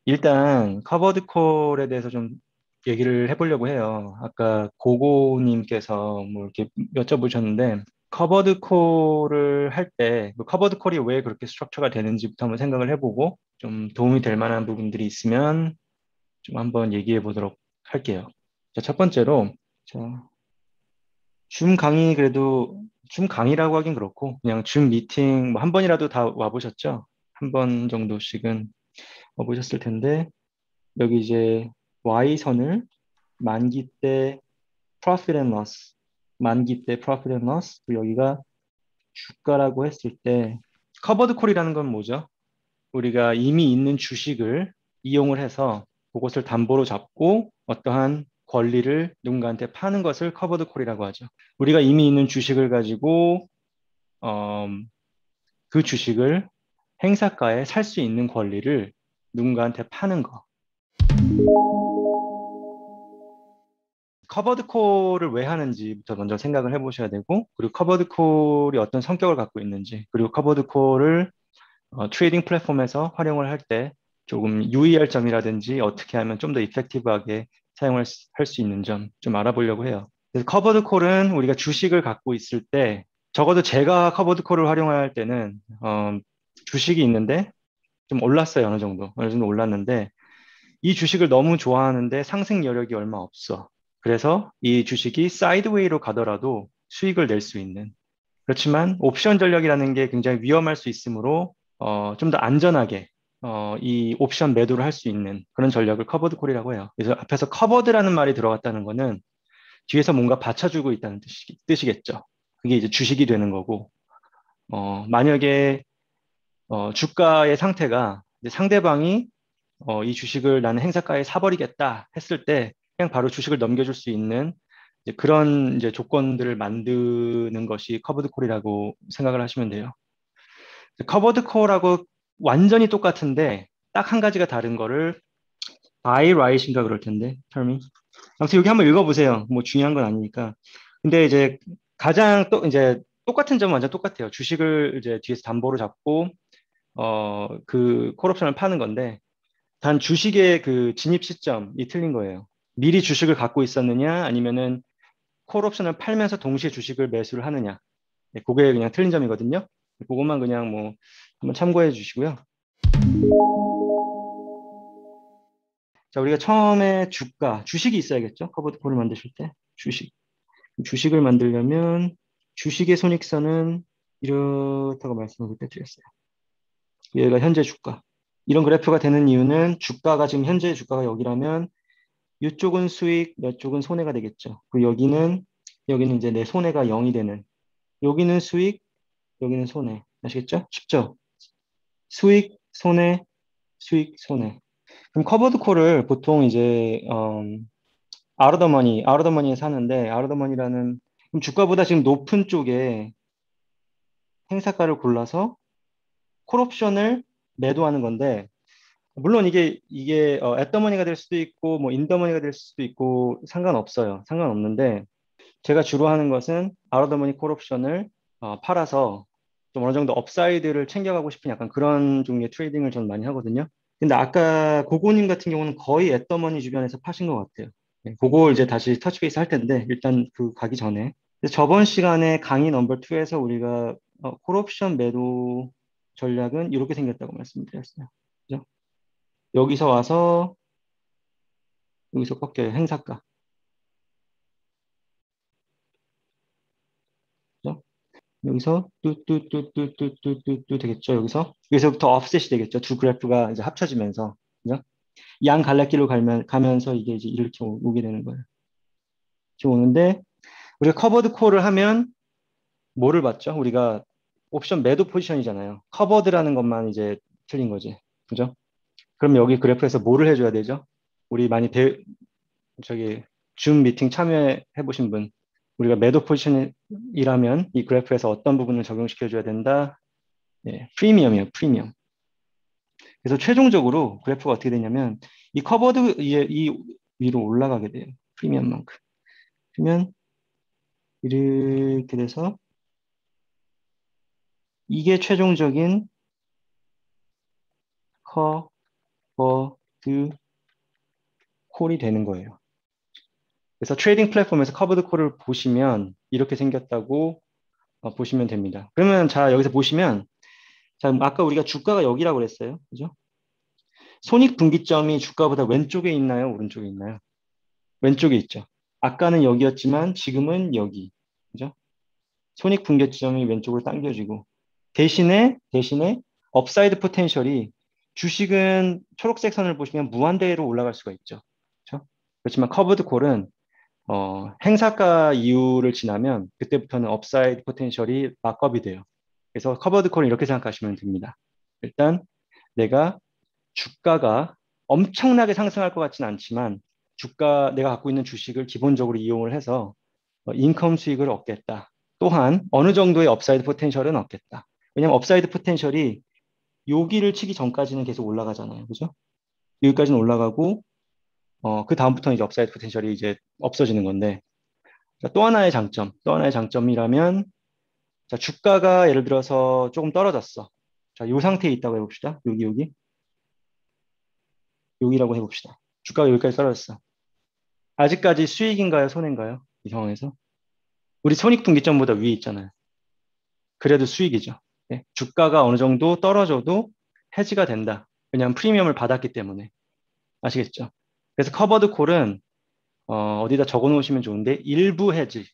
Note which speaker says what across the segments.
Speaker 1: 일단 커버드 콜에 대해서 좀 얘기를 해보려고 해요. 아까 고고님께서 뭐 이렇게 여쭤보셨는데 커버드 콜을 할 때 커버드 콜이 왜 그렇게 스트럭처가 되는지부터 한번 생각을 해보고 좀 도움이 될 만한 부분들이 있으면 좀 한번 얘기해 보도록 할게요. 자, 첫 번째로 자, 줌 강의 그래도 줌 강의라고 하긴 그렇고 그냥 줌 미팅 뭐 한 번이라도 다 와보셨죠? 한 번 정도씩은 와보셨을 텐데 여기 이제 Y선을 만기 때 profit and loss, 만기 때 profit and loss, 그리고 여기가 주가라고 했을 때 커버드 콜이라는 건 뭐죠? 우리가 이미 있는 주식을 이용을 해서 그것을 담보로 잡고 어떠한 권리를 누군가한테 파는 것을 커버드 콜이라고 하죠. 우리가 이미 있는 주식을 가지고 어, 그 주식을 행사가에 살 수 있는 권리를 누군가한테 파는 거. 커버드 콜을 왜 하는지부터 먼저 생각을 해보셔야 되고, 그리고 커버드 콜이 어떤 성격을 갖고 있는지, 그리고 커버드 콜을 트레이딩 플랫폼에서 활용을 할 때 조금 유의할 점이라든지 어떻게 하면 좀 더 이펙티브하게 사용할 할 수 있는 점 좀 알아보려고 해요. 그래서 커버드 콜은 우리가 주식을 갖고 있을 때, 적어도 제가 커버드 콜을 활용할 때는 주식이 있는데 좀 올랐어요, 어느 정도 올랐는데 이 주식을 너무 좋아하는데 상승 여력이 얼마 없어. 그래서 이 주식이 사이드웨이로 가더라도 수익을 낼 수 있는. 그렇지만 옵션 전략이라는 게 굉장히 위험할 수 있으므로 좀 더 안전하게 이 옵션 매도를 할 수 있는 그런 전략을 커버드 콜이라고 해요. 그래서 앞에서 커버드라는 말이 들어갔다는 거는 뒤에서 뭔가 받쳐주고 있다는 뜻이겠죠. 그게 이제 주식이 되는 거고, 만약에 주가의 상태가 이제 상대방이 이 주식을 나는 행사가에 사버리겠다 했을 때 그냥 바로 주식을 넘겨줄 수 있는 이제 그런 이제 조건들을 만드는 것이 커버드 콜이라고 생각을 하시면 돼요. 커버드 콜하고 완전히 똑같은데 딱 한 가지가 다른 거를 바이 라이트인가 그럴 텐데 term이. 아무튼 여기 한번 읽어보세요. 뭐 중요한 건 아니니까. 근데 이제 가장 또 이제 똑같은 점은 완전 똑같아요. 주식을 이제 뒤에서 담보로 잡고 그 콜옵션을 파는 건데 단 주식의 그 진입 시점이 틀린 거예요. 미리 주식을 갖고 있었느냐, 아니면은 콜옵션을 팔면서 동시에 주식을 매수를 하느냐. 네, 그게 그냥 틀린 점이거든요. 그것만 그냥 뭐 한번 참고해 주시고요. 자, 우리가 처음에 주식이 있어야겠죠? 커버드 콜을 만드실 때. 주식. 주식을 만들려면 주식의 손익선은 이렇다고 말씀을 그때 드렸어요. 얘가 현재 주가. 이런 그래프가 되는 이유는 주가가 지금 현재 주가가 여기라면 이쪽은 수익, 이쪽은 손해가 되겠죠. 그리고 여기는 이제 내 손해가 0이 되는. 여기는 수익, 여기는 손해. 아시겠죠? 쉽죠? 수익, 손해, 수익, 손해. 그럼 커버드 콜을 보통 이제 아웃오더머니에 사는데 아웃오더머니라는 그럼 주가보다 지금 높은 쪽에 행사가를 골라서 콜옵션을 매도하는 건데 물론 이게 앳더머니가 될 수도 있고 뭐 인더머니가 될 수도 있고 상관없어요. 상관없는데 제가 주로 하는 것은 아웃더머니 콜옵션을 팔아서 좀 어느 정도 업사이드를 챙겨가고 싶은 약간 그런 종류의 트레이딩을 저는 많이 하거든요. 근데 아까 고고님 같은 경우는 거의 앳더머니 주변에서 파신 것 같아요. 네, 그거 이제 다시 터치베이스 할 텐데 일단 그 가기 전에 그래서 저번 시간에 강의 넘버 2에서 우리가 콜옵션 매도 전략은 이렇게 생겼다고 말씀드렸어요. 그죠? 여기서 와서 여기서 꺾여요. 행사가. 그죠? 여기서 뚜뚜뚜뚜뚜뚜뚜 되겠죠. 여기서부터 offset이 되겠죠. 두 그래프가 이제 합쳐지면서 그죠? 양 갈래길로 가면서 이게 이제 이렇게 오게 되는 거예요. 이렇게 오는데 우리가 커버드 콜을 하면 뭐를 봤죠? 우리가 옵션 매도 포지션이잖아요. 커버드라는 것만 이제 틀린 거지. 그죠? 그럼 여기 그래프에서 뭐를 해줘야 되죠? 우리 많이 저기 줌 미팅 참여해 보신 분 우리가 매도 포지션이라면 이 그래프에서 어떤 부분을 적용시켜 줘야 된다? 네, 프리미엄이에요, 프리미엄. 그래서 최종적으로 그래프가 어떻게 되냐면 이 커버드 이 위로 올라가게 돼요. 프리미엄만큼. 그러면 이렇게 돼서 이게 최종적인 커버드 콜이 되는 거예요. 그래서 트레이딩 플랫폼에서 커버드 콜을 보시면 이렇게 생겼다고 보시면 됩니다. 그러면 자, 여기서 보시면 자, 아까 우리가 주가가 여기라고 그랬어요. 그죠? 손익분기점이 주가보다 왼쪽에 있나요? 오른쪽에 있나요? 왼쪽에 있죠. 아까는 여기였지만 지금은 여기. 그죠? 손익분기점이 왼쪽으로 당겨지고 대신에 업사이드 포텐셜이 주식은 초록색 선을 보시면 무한대로 올라갈 수가 있죠. 그렇죠? 그렇지만 커브드 콜은 행사가 이후를 지나면 그때부터는 업사이드 포텐셜이 막업이 돼요. 그래서 커버드 콜은 이렇게 생각하시면 됩니다. 일단 내가 주가가 엄청나게 상승할 것 같지는 않지만 내가 갖고 있는 주식을 기본적으로 이용을 해서 인컴 수익을 얻겠다. 또한 어느 정도의 업사이드 포텐셜은 얻겠다. 왜냐하면 업사이드 포텐셜이 여기를 치기 전까지는 계속 올라가잖아요. 그죠? 여기까지는 올라가고 그 다음부터는 이제 업사이드 포텐셜이 이제 없어지는 건데 자, 또 하나의 장점이라면 자, 주가가 예를 들어서 조금 떨어졌어. 자, 이 상태에 있다고 해봅시다. 여기라고 해봅시다. 주가가 여기까지 떨어졌어. 아직까지 수익인가요? 손해인가요? 이 상황에서? 우리 손익분기점보다 위에 있잖아요. 그래도 수익이죠. 네? 주가가 어느 정도 떨어져도 해지가 된다. 왜냐하면 프리미엄을 받았기 때문에. 아시겠죠? 그래서 커버드 콜은 디다 적어 놓으시면 좋은데 일부 해지.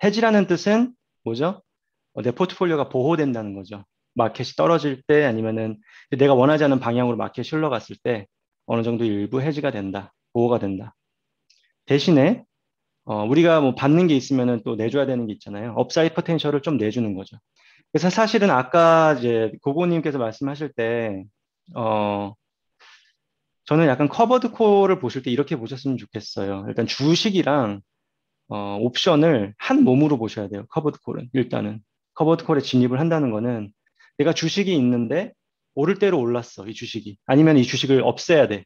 Speaker 1: 해지라는 뜻은 뭐죠? 내 포트폴리오가 보호된다는 거죠. 마켓이 떨어질 때 아니면은 내가 원하지 않는 방향으로 마켓이 흘러갔을 때 어느 정도 일부 해지가 된다. 보호가 된다. 대신에 우리가 뭐 받는 게 있으면은 또 내줘야 되는 게 있잖아요. 업사이드 포텐셜을 좀 내주는 거죠. 그래서 사실은 아까 이제 고고님께서 말씀하실 때, 저는 약간 커버드 콜을 보실 때 이렇게 보셨으면 좋겠어요. 일단 주식이랑 옵션을 한 몸으로 보셔야 돼요. 커버드 콜은. 일단은. 커버드 콜에 진입을 한다는 거는 내가 주식이 있는데 오를 대로 올랐어. 이 주식이. 아니면 이 주식을 없애야 돼.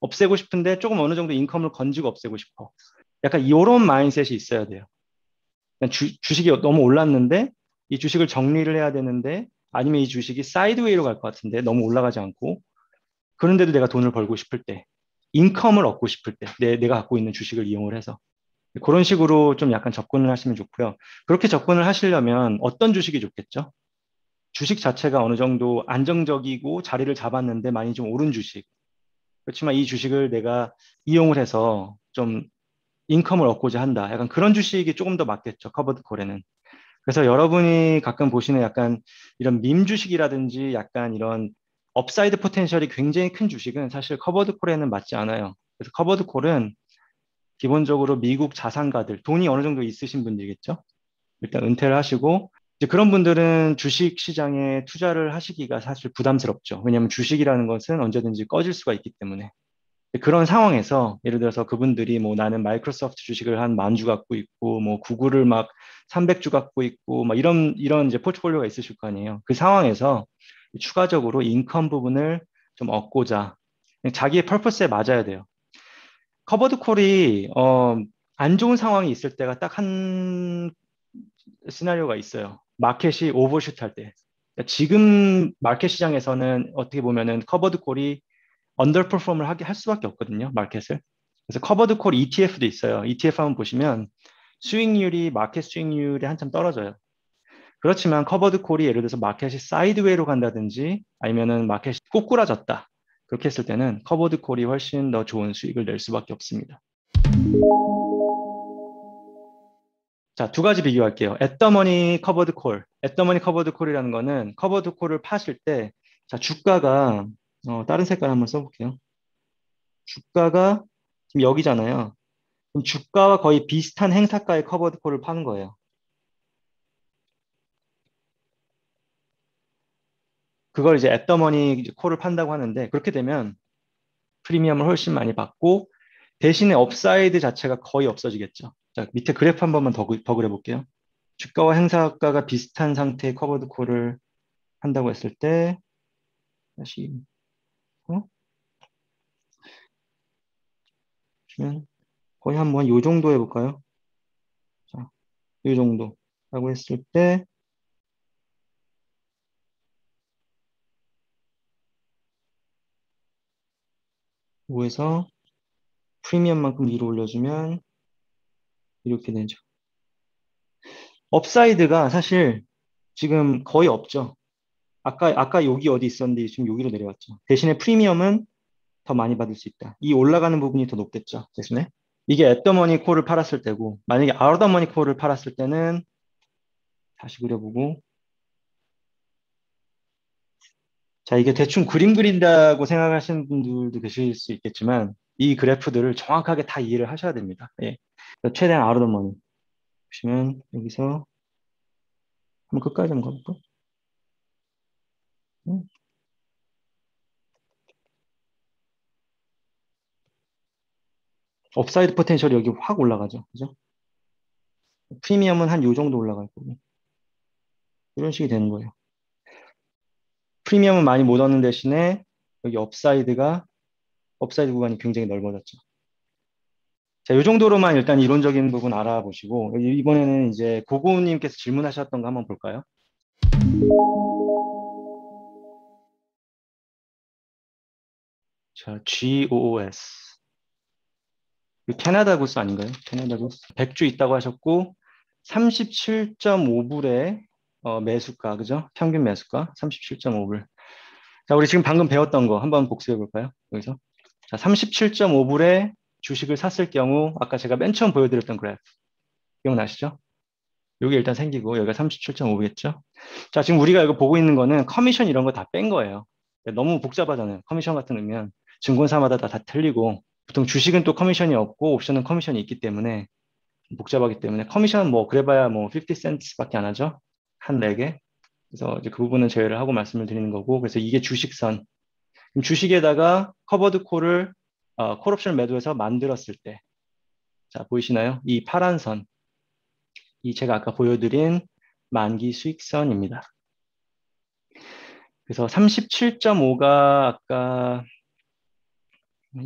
Speaker 1: 없애고 싶은데 조금 어느 정도 인컴을 건지고 없애고 싶어. 약간 이런 마인드셋이 있어야 돼요. 주식이 너무 올랐는데 이 주식을 정리를 해야 되는데 아니면 이 주식이 사이드웨이로 갈 것 같은데 너무 올라가지 않고 그런데도 내가 돈을 벌고 싶을 때 인컴을 얻고 싶을 때 내가 갖고 있는 주식을 이용을 해서 그런 식으로 좀 약간 접근을 하시면 좋고요. 그렇게 접근을 하시려면 어떤 주식이 좋겠죠? 주식 자체가 어느 정도 안정적이고 자리를 잡았는데 많이 좀 오른 주식. 그렇지만 이 주식을 내가 이용을 해서 좀 인컴을 얻고자 한다. 약간 그런 주식이 조금 더 맞겠죠. 커버드 콜에는. 그래서 여러분이 가끔 보시는 약간 이런 밈 주식이라든지 약간 이런 업사이드 포텐셜이 굉장히 큰 주식은 사실 커버드 콜에는 맞지 않아요. 그래서 커버드 콜은 기본적으로 미국 자산가들, 돈이 어느 정도 있으신 분들이겠죠. 일단 은퇴를 하시고 이제 그런 분들은 주식 시장에 투자를 하시기가 사실 부담스럽죠. 왜냐하면 주식이라는 것은 언제든지 꺼질 수가 있기 때문에. 그런 상황에서 예를 들어서 그분들이 뭐 나는 마이크로소프트 주식을 한 10,000주 갖고 있고 뭐 구글을 막 300주 갖고 있고 막 이런 이제 포트폴리오가 있으실 거 아니에요. 그 상황에서 추가적으로 인컴 부분을 좀 얻고자 자기의 퍼포스에 맞아야 돼요. 커버드 콜이 안 좋은 상황이 있을 때가 딱 한 시나리오가 있어요. 마켓이 오버슛 할 때. 그러니까 지금 마켓 시장에서는 어떻게 보면은 커버드 콜이 언더퍼폼을 할 수밖에 없거든요, 마켓을. 그래서 커버드 콜 ETF도 있어요. ETF 한번 보시면 수익률이 마켓 수익률이 한참 떨어져요. 그렇지만 커버드 콜이 예를 들어서 마켓이 사이드웨이로 간다든지 아니면은 마켓이 꼬꾸라졌다. 그렇게 했을 때는 커버드 콜이 훨씬 더 좋은 수익을 낼 수밖에 없습니다. 자, 두 가지 비교할게요. 앳더머니 커버드 콜. 앳더머니 커버드 콜이라는 거는 커버드 콜을 파실 때, 자, 주가가, 다른 색깔 한번 써볼게요. 주가가 지금 여기잖아요. 그럼 주가와 거의 비슷한 행사가의 커버드 콜을 파는 거예요. 그걸 이제 앳더머니 콜을 판다고 하는데, 그렇게 되면 프리미엄을 훨씬 많이 받고, 대신에 업사이드 자체가 거의 없어지겠죠. 자, 밑에 그래프 한 번만 더 그려볼게요. 주가와 행사가가 비슷한 상태의 커버드 콜을 한다고 했을 때, 다시, 어? 보시면 거의 한번 요 정도 해볼까요? 자, 요 정도라고 했을 때, 5에서 프리미엄만큼 위로 올려주면 이렇게 되죠. 업사이드가 사실 지금 거의 없죠. 아까 여기 어디 있었는데 지금 여기로 내려왔죠. 대신에 프리미엄은 더 많이 받을 수 있다. 이 올라가는 부분이 더 높겠죠. 대신에. 이게 앳더머니 콜을 팔았을 때고, 만약에 아웃더머니 콜을 팔았을 때는 다시 그려보고, 자, 이게 대충 그림 그린다고 생각하시는 분들도 계실 수 있겠지만, 이 그래프들을 정확하게 다 이해를 하셔야 됩니다. 예. 최대한 아웃더머니. 보시면, 여기서, 한번 끝까지 한번 가볼까? 업사이드 포텐셜이 여기 확 올라가죠. 그죠? 프리미엄은 한 요 정도 올라갈 거고. 이런 식이 되는 거예요. 프리미엄은 많이 못 얻는 대신에 여기 업사이드 구간이 굉장히 넓어졌죠. 자, 이 정도로만 일단 이론적인 부분 알아보시고, 이번에는 이제 고고님께서 질문하셨던 거 한번 볼까요? 자, GOOS. 캐나다 구스 아닌가요? 캐나다 구스. 100주 있다고 하셨고, 37.5불의 매수가, 그죠? 평균 매수가 37.5불. 자, 우리 지금 방금 배웠던 거 한번 복습해 볼까요? 여기서. 자, 37.5불에 주식을 샀을 경우, 아까 제가 맨 처음 보여드렸던 그래프. 기억나시죠? 여기 일단 생기고, 여기가 37.5겠죠? 자, 지금 우리가 이거 보고 있는 거는 커미션 이런 거 다 뺀 거예요. 너무 복잡하잖아요. 커미션 같은 거 넣으면 증권사마다 다 틀리고, 보통 주식은 또 커미션이 없고, 옵션은 커미션이 있기 때문에, 복잡하기 때문에, 커미션은 뭐, 그래봐야 뭐, 50센트 밖에 안 하죠? 한 4개. 그래서 이제 그 부분은 제외를 하고 말씀을 드리는 거고, 그래서 이게 주식선. 주식에다가 커버드 콜을, 콜옵션을 매도해서 만들었을 때, 자, 보이시나요? 이 파란 선. 이 제가 아까 보여드린 만기 수익선입니다. 그래서 37.5가 아까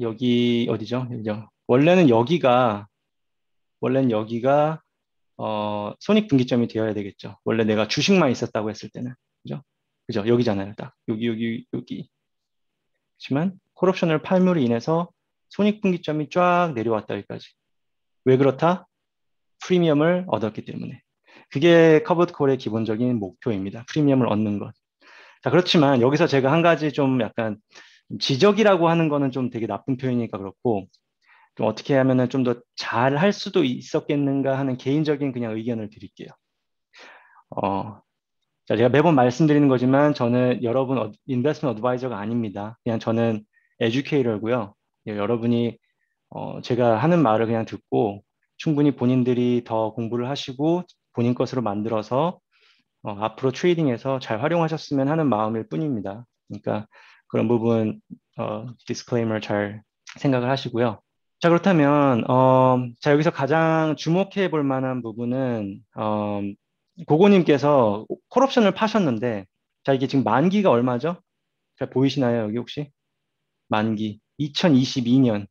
Speaker 1: 여기 어디죠? 여기죠. 원래는 여기가 손익분기점이 되어야 되겠죠. 원래 내가 주식만 있었다고 했을 때는 그죠? 그죠? 여기잖아요. 딱 여기. 하지만 콜옵션을 팔므로 인해서 손익분기점이 쫙 내려왔다 여기까지. 왜 그렇다? 프리미엄을 얻었기 때문에. 그게 커버드 콜의 기본적인 목표입니다. 프리미엄을 얻는 것. 자, 그렇지만 여기서 제가 한 가지 좀 약간 지적이라고 하는 거는 좀 되게 나쁜 표현이니까 그렇고, 좀 어떻게 하면은 좀 더 잘 할 수도 있었겠는가 하는 개인적인 그냥 의견을 드릴게요. 자, 제가 매번 말씀드리는 거지만 저는 여러분 인베스트먼트 어드바이저가 아닙니다. 그냥 저는 에듀케이터고요. 여러분이 제가 하는 말을 그냥 듣고 충분히 본인들이 더 공부를 하시고 본인 것으로 만들어서 앞으로 트레이딩에서 잘 활용하셨으면 하는 마음일 뿐입니다. 그러니까 그런 부분 디스클레이머 잘 생각을 하시고요. 자, 그렇다면 자, 여기서 가장 주목해 볼 만한 부분은 고고님께서 콜옵션을 파셨는데, 자, 이게 지금 만기가 얼마죠? 잘 보이시나요? 여기 혹시? 만기. 2022년.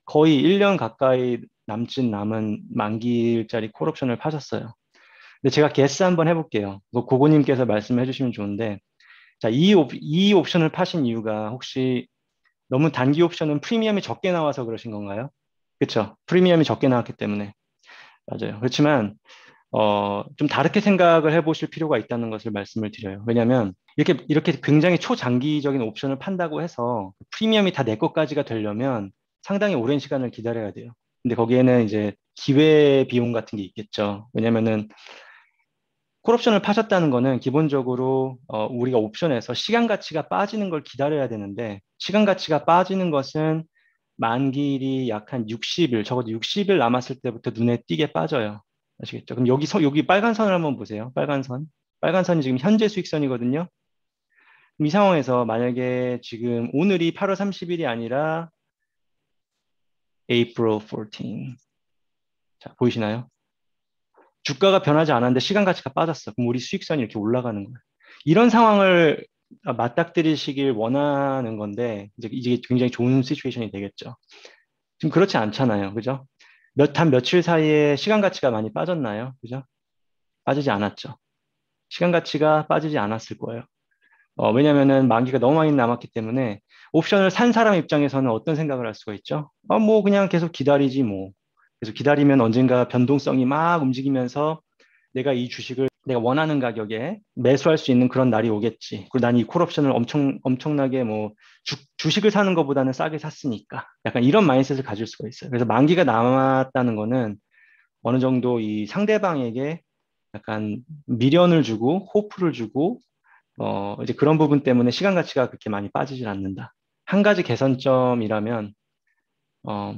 Speaker 1: 거의 1년 가까이 남은 만기일짜리 콜옵션을 파셨어요. 근데 제가 게스 한번 해볼게요. 고고님께서 말씀해 주시면 좋은데, 자, 이 옵션을 파신 이유가 혹시 너무 단기 옵션은 프리미엄이 적게 나와서 그러신 건가요? 그렇죠. 프리미엄이 적게 나왔기 때문에. 맞아요. 그렇지만 좀 다르게 생각을 해보실 필요가 있다는 것을 말씀을 드려요. 왜냐하면 이렇게 굉장히 초장기적인 옵션을 판다고 해서 프리미엄이 다 내 것까지가 되려면 상당히 오랜 시간을 기다려야 돼요. 근데 거기에는 이제 기회 비용 같은 게 있겠죠. 왜냐면은 콜옵션을 파셨다는 거는 기본적으로 우리가 옵션에서 시간 가치가 빠지는 걸 기다려야 되는데 시간 가치가 빠지는 것은 만기일이 약 한 60일, 적어도 60일 남았을 때부터 눈에 띄게 빠져요. 아시겠죠? 그럼 여기 빨간 선을 한번 보세요. 빨간 선. 빨간 선이 지금 현재 수익선이거든요. 이 상황에서 만약에 지금 오늘이 8월 30일이 아니라 April 14. 자, 보이시나요? 주가가 변하지 않았는데 시간 가치가 빠졌어. 그럼 우리 수익선이 이렇게 올라가는 거예요. 이런 상황을 맞닥뜨리시길 원하는 건데 이제 굉장히 좋은 시츄에이션이 되겠죠. 지금 그렇지 않잖아요. 그죠? 단 며칠 사이에 시간 가치가 많이 빠졌나요? 그죠? 빠지지 않았죠. 시간 가치가 빠지지 않았을 거예요. 왜냐면은 만기가 너무 많이 남았기 때문에 옵션을 산 사람 입장에서는 어떤 생각을 할 수가 있죠? 뭐 그냥 계속 기다리지 뭐. 계속 기다리면 언젠가 변동성이 막 움직이면서 내가 이 주식을 내가 원하는 가격에 매수할 수 있는 그런 날이 오겠지. 그리고 난 이 콜옵션을 엄청나게 뭐 주식을 사는 것보다는 싸게 샀으니까. 약간 이런 마인드셋을 가질 수가 있어요. 그래서 만기가 남았다는 거는 어느 정도 이 상대방에게 약간 미련을 주고 호프를 주고 이제 그런 부분 때문에 시간 가치가 그렇게 많이 빠지질 않는다. 한 가지 개선점이라면 어,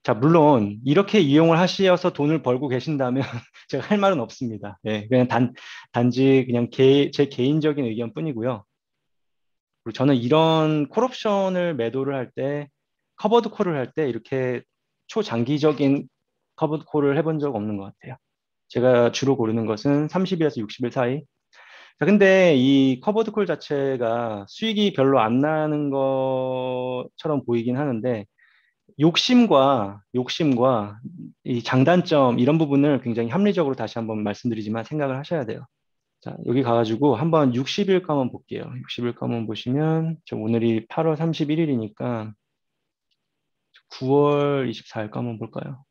Speaker 1: 자, 물론 이렇게 이용을 하셔서 돈을 벌고 계신다면 제가 할 말은 없습니다. 예, 그냥 단지 그냥 제 개인적인 의견뿐이고요. 그리고 저는 이런 콜옵션을 매도를 할 때, 커버드 콜을 할 때 이렇게 초장기적인 커버드 콜을 해본 적 없는 것 같아요. 제가 주로 고르는 것은 30일에서 60일 사이. 자, 근데 이 커버드 콜 자체가 수익이 별로 안 나는 것처럼 보이긴 하는데, 욕심과 이 장단점 이런 부분을 굉장히 합리적으로 다시 한번 말씀드리지만 생각을 하셔야 돼요. 자, 여기 가가지고 한번 60일 거 한번 볼게요. 60일 거 한번 보시면 저 오늘이 8월 31일이니까 9월 24일 거 한번 볼까요?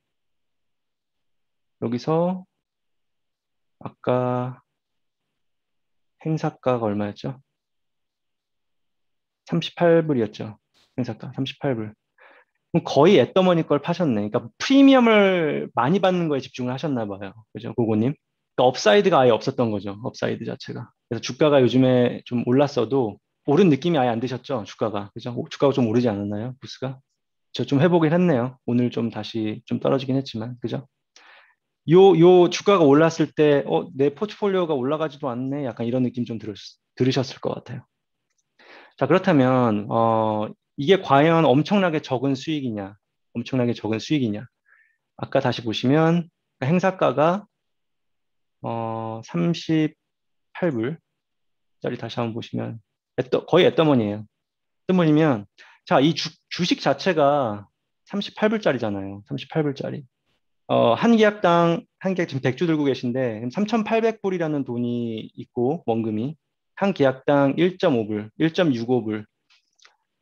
Speaker 1: 여기서 아까 행사가가 얼마였죠? 38불이었죠. 행사가 38불. 그럼 거의 앳더머니 걸 파셨네. 그러니까 프리미엄을 많이 받는 거에 집중을 하셨나 봐요. 그죠, 고고님? 그러니까 업사이드가 아예 없었던 거죠. 업사이드 자체가. 그래서 주가가 요즘에 좀 올랐어도 오른 느낌이 아예 안 드셨죠. 주가가. 그죠? 주가가 좀 오르지 않았나요? 부스가? 저 좀 회복을 했네요. 오늘 좀 다시 좀 떨어지긴 했지만. 그죠? 요 주가가 올랐을 때, 내 포트폴리오가 올라가지도 않네. 약간 이런 느낌 좀 들으셨을 것 같아요. 자, 그렇다면, 이게 과연 엄청나게 적은 수익이냐? 엄청나게 적은 수익이냐? 아까 다시 보시면, 행사가가, 38불짜리 다시 한번 보시면, 거의 앳더머니예요. 앳더머니면, 자, 이 주식 자체가 38불짜리잖아요. 38불짜리. 한 계약 지금 100주 들고 계신데, 3,800불이라는 돈이 있고, 원금이. 한 계약당 1.5불, 1.65불.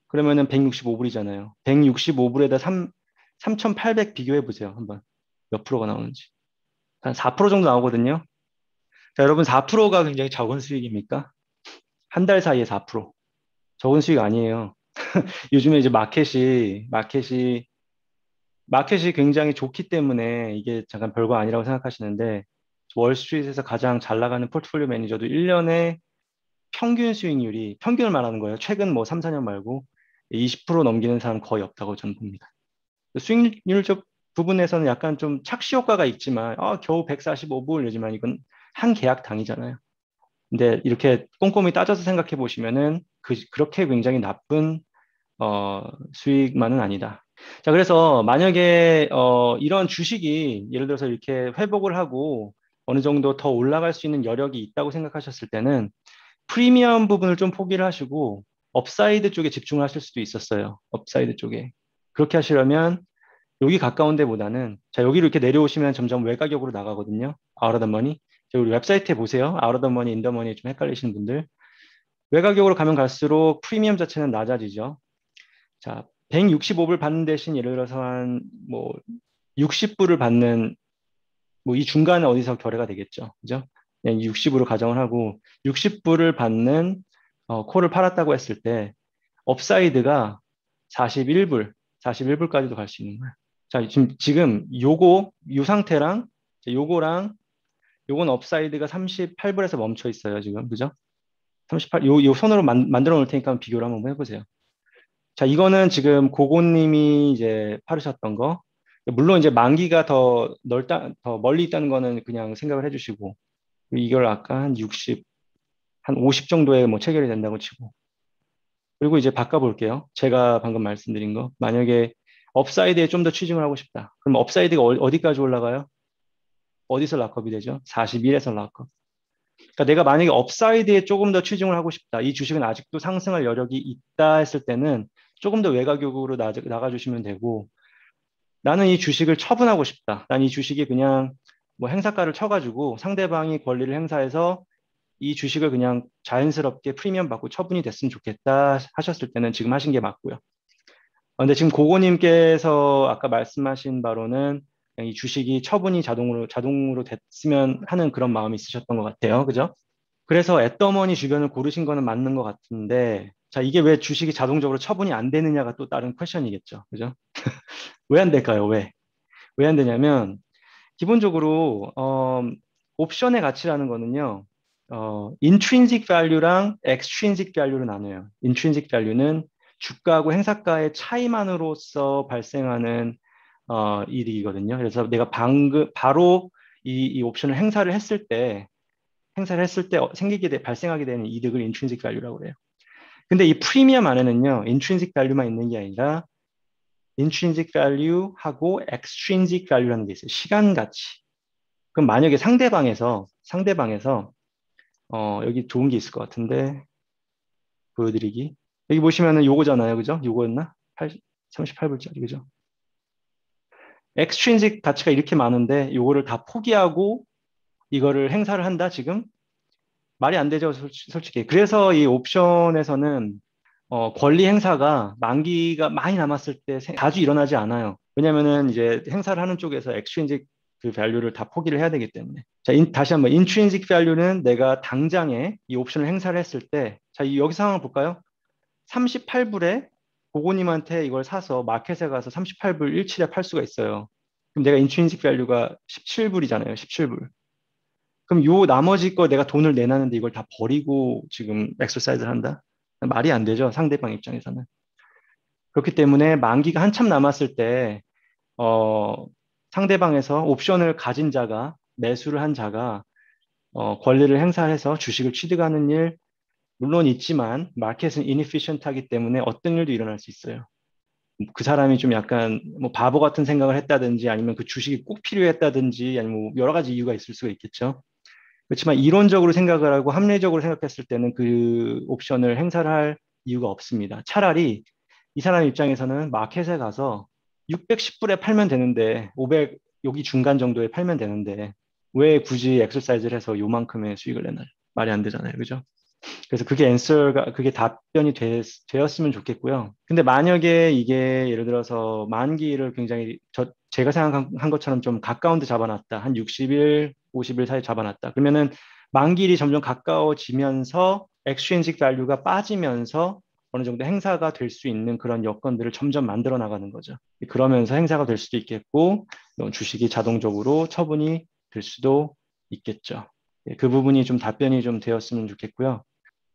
Speaker 1: 그러면은 165불이잖아요. 165불에다 3,800 비교해 보세요. 한번. 몇 프로가 나오는지. 한 4% 정도 나오거든요. 자, 여러분 4%가 굉장히 적은 수익입니까? 한 달 사이에 4%. 적은 수익 아니에요. 요즘에 이제 마켓이 굉장히 좋기 때문에 이게 잠깐 별거 아니라고 생각하시는데 월스트리트에서 가장 잘 나가는 포트폴리오 매니저도 1년에 평균 수익률이 평균을 말하는 거예요. 최근 뭐 3, 4년 말고 20% 넘기는 사람 거의 없다고 저는 봅니다. 수익률적 부분에서는 약간 좀 착시 효과가 있지만 겨우 145불 이러지만 이건 한 계약당이잖아요. 근데 이렇게 꼼꼼히 따져서 생각해 보시면은 그렇게 굉장히 나쁜 수익만은 아니다. 자, 그래서 만약에 이런 주식이 예를 들어서 이렇게 회복을 하고 어느 정도 더 올라갈 수 있는 여력이 있다고 생각하셨을 때는 프리미엄 부분을 좀 포기를 하시고 업사이드 쪽에 집중을 하실 수도 있었어요. 업사이드 쪽에. 그렇게 하시려면 여기 가까운 데보다는 자, 여기로 이렇게 내려오시면 점점 외가격으로 나가거든요. 아웃 오브 더 머니. 우리 웹사이트에 보세요. 아웃 오브 더 머니, 인 더 머니 좀 헷갈리시는 분들. 외가격으로 가면 갈수록 프리미엄 자체는 낮아지죠. 자, 165불 받는 대신 예를 들어서 한 뭐 60불을 받는 뭐 이 중간에 어디서 결회가 되겠죠. 그죠? 그냥 60으로 가정을 하고 60불을 받는 콜을 팔았다고 했을 때 업사이드가 41불, 41불까지도 갈 수 있는 거예요. 자, 지금 요 상태랑 요거랑 요건 업사이드가 38불에서 멈춰 있어요, 지금. 그죠? 38, 요 손으로 만들어 놓을 테니까 비교를 한번 해보세요. 자, 이거는 지금 고고님이 이제 파르셨던 거. 물론 이제 만기가 더 멀리 있다는 거는 그냥 생각을 해주시고, 이걸 아까 한 60, 한 50 정도에 뭐 체결이 된다고 치고. 그리고 이제 바꿔볼게요. 제가 방금 말씀드린 거. 만약에 업사이드에 좀 더 취중을 하고 싶다. 그럼 업사이드가 어디까지 올라가요? 어디서 락업이 되죠? 41에서 락업. 그러니까 내가 만약에 업사이드에 조금 더 취중을 하고 싶다. 이 주식은 아직도 상승할 여력이 있다 했을 때는 조금 더 외곽격으로 나가주시면 되고 나는 이 주식을 처분하고 싶다. 난 이 주식이 그냥 뭐 행사가를 쳐가지고 상대방이 권리를 행사해서 이 주식을 그냥 자연스럽게 프리미엄 받고 처분이 됐으면 좋겠다 하셨을 때는 지금 하신 게 맞고요. 근데 지금 고고님께서 아까 말씀하신 바로는 그냥 이 주식이 처분이 자동으로 됐으면 하는 그런 마음이 있으셨던 것 같아요. 그죠? 그래서 앳더머니 주변을 고르신 거는 맞는 것 같은데, 자, 이게 왜 주식이 자동적으로 처분이 안 되느냐가 또 다른 퀘션이겠죠. 그죠? 왜 안 될까요? 왜? 왜 안 되냐면, 기본적으로, 옵션의 가치라는 거는요, intrinsic value랑 extrinsic value로 나눠요. intrinsic value는 주가하고 행사가의 차이만으로서 발생하는, 이익이거든요. 그래서 내가 바로 이 옵션을 행사를 했을 때 발생하게 되는 이득을 intrinsic value라고 그래요. 근데 이 프리미엄 안에는요, intrinsic value만 있는 게 아니라 intrinsic value하고 extrinsic value라는 게 있어요. 시간 가치. 그럼 만약에 상대방에서 여기 좋은 게 있을 것 같은데 보여드리기. 여기 보시면은 요거잖아요, 그죠? 요거였나? 38불짜리, 그죠? extrinsic 가치가 이렇게 많은데 요거를 다 포기하고 이거를 행사를 한다, 지금? 말이 안 되죠, 솔직히. 그래서 이 옵션에서는 권리 행사가 만기가 많이 남았을 때 자주 일어나지 않아요. 왜냐면은 이제 행사를 하는 쪽에서 extrinsic 그 밸류를 다 포기를 해야 되기 때문에. 자, 다시 한번 intrinsic value는 내가 당장에 이 옵션을 행사를 했을 때, 자, 여기 상황을 볼까요? 38불에 고고님한테 이걸 사서 마켓에 가서 38불 17에 팔 수가 있어요. 그럼 내가 intrinsic value가 17불이잖아요. 17불. 그럼 요 나머지 거 내가 돈을 내놨는데 이걸 다 버리고 지금 엑서사이즈를 한다? 말이 안 되죠. 상대방 입장에서는. 그렇기 때문에 만기가 한참 남았을 때, 어, 상대방에서 옵션을 가진 자가, 매수를 한 자가, 권리를 행사해서 주식을 취득하는 일, 물론 있지만, 마켓은 inefficient 하기 때문에 어떤 일도 일어날 수 있어요. 그 사람이 좀 약간 뭐 바보 같은 생각을 했다든지 아니면 그 주식이 꼭 필요했다든지 아니면 뭐 여러 가지 이유가 있을 수가 있겠죠. 그렇지만 이론적으로 생각을 하고 합리적으로 생각했을 때는 그 옵션을 행사를 할 이유가 없습니다. 차라리 이 사람 입장에서는 마켓에 가서 610불에 팔면 되는데 500 여기 중간 정도에 팔면 되는데 왜 굳이 엑서사이즈를 해서 요만큼의 수익을 내나요? 말이 안 되잖아요. 그죠? 그래서 그게 답변이 되었으면 좋겠고요. 근데 만약에 이게 예를 들어서 만기를 굉장히 제가 생각한 것처럼 좀 가까운 데 잡아놨다. 한 60일, 50일 사이 잡아놨다. 그러면은 만기일이 점점 가까워지면서 엑스체인지 밸류가 빠지면서 어느 정도 행사가 될 수 있는 그런 여건들을 점점 만들어 나가는 거죠. 그러면서 행사가 될 수도 있겠고 주식이 자동적으로 처분이 될 수도 있겠죠. 그 부분이 좀 답변이 좀 되었으면 좋겠고요.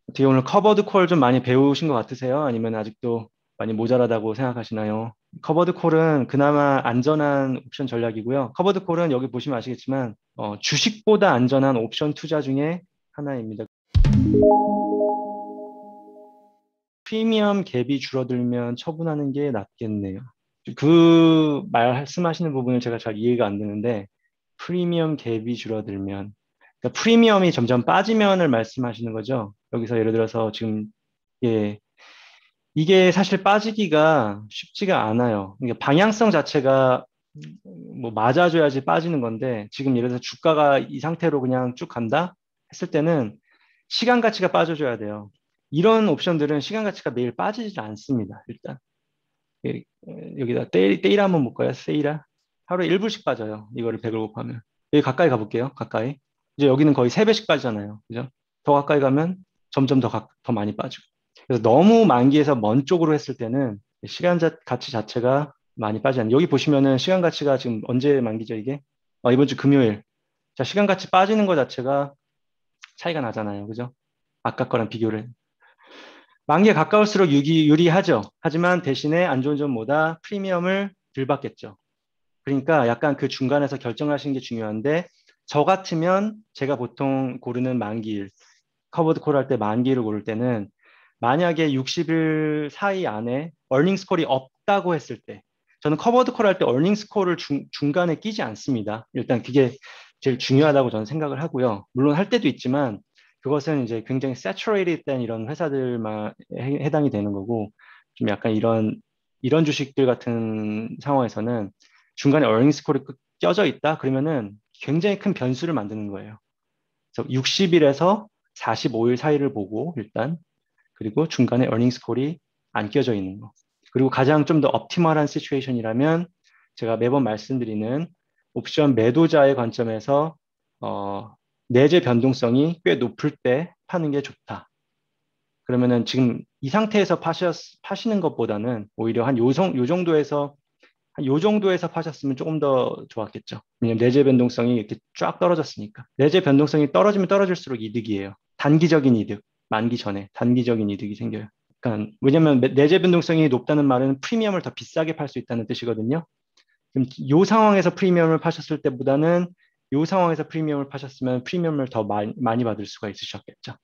Speaker 1: 어떻게 오늘 커버드 콜 좀 많이 배우신 것 같으세요? 아니면 아직도 많이 모자라다고 생각하시나요? 커버드 콜은 그나마 안전한 옵션 전략이고요. 커버드 콜은 여기 보시면 아시겠지만 주식보다 안전한 옵션 투자 중에 하나입니다. 프리미엄 갭이 줄어들면 처분하는 게 낫겠네요. 그 말씀하시는 부분을 제가 잘 이해가 안 되는데 프리미엄 갭이 줄어들면 그러니까 프리미엄이 점점 빠지면을 말씀하시는 거죠. 여기서 예를 들어서 지금 예, 이게 사실 빠지기가 쉽지가 않아요. 그러니까 방향성 자체가 뭐 맞아줘야지 빠지는 건데 지금 예를 들어서 주가가 이 상태로 그냥 쭉 간다 했을 때는 시간 가치가 빠져줘야 돼요. 이런 옵션들은 시간 가치가 매일 빠지지 않습니다. 일단 예, 여기다 테이라 한번 볼까요? 테이라 하루에 1불씩 빠져요. 이거를 100을 곱하면 여기 가까이 가볼게요. 가까이 이제 여기는 거의 3배씩 빠지잖아요. 그죠? 더 가까이 가면 점점 더 많이 빠지고 그래서 너무 만기에서 먼 쪽으로 했을 때는 가치 자체가 많이 빠지는 여기 보시면은 시간 가치가 지금 언제 만기죠 이게? 이번 주 금요일. 자, 시간 가치 빠지는 것 자체가 차이가 나잖아요. 그죠? 아까 거랑 비교를. 만기에 가까울수록 유리하죠. 하지만 대신에 안 좋은 점 뭐다? 프리미엄을 덜 받겠죠. 그러니까 약간 그 중간에서 결정하시는 게 중요한데 저 같으면 제가 보통 고르는 만기일, 커버드 콜 할 때 만기를 고를 때는 만약에 60일 사이 안에 어닝 스콜이 없다고 했을 때 저는 커버드 콜 할 때 어닝 스콜을 중간에 끼지 않습니다. 일단 그게 제일 중요하다고 저는 생각을 하고요. 물론 할 때도 있지만 그것은 이제 굉장히 saturated 된 이런 회사들만 해당이 되는 거고 좀 약간 이런 주식들 같은 상황에서는 중간에 어닝 스콜이 껴져 있다 그러면은 굉장히 큰 변수를 만드는 거예요. 그래서 60일에서 45일 사이를 보고 일단 그리고 중간에 earnings 콜이 안 껴져 있는 거. 그리고 가장 좀 더 옵티멀한 시츄에이션이라면 제가 매번 말씀드리는 옵션 매도자의 관점에서 내재 변동성이 꽤 높을 때 파는 게 좋다. 그러면은 지금 이 상태에서 파시는 것보다는 오히려 요 정도에서 한 요 정도에서 파셨으면 조금 더 좋았겠죠. 왜냐면 내재 변동성이 이렇게 쫙 떨어졌으니까. 내재 변동성이 떨어지면 떨어질수록 이득이에요. 단기적인 이득, 만기 전에 단기적인 이득이 생겨요. 그러니까 왜냐면 내재 변동성이 높다는 말은 프리미엄을 더 비싸게 팔 수 있다는 뜻이거든요. 그럼 요 상황에서 프리미엄을 파셨을 때보다는 요 상황에서 프리미엄을 파셨으면 프리미엄을 더 많이 받을 수가 있으셨겠죠.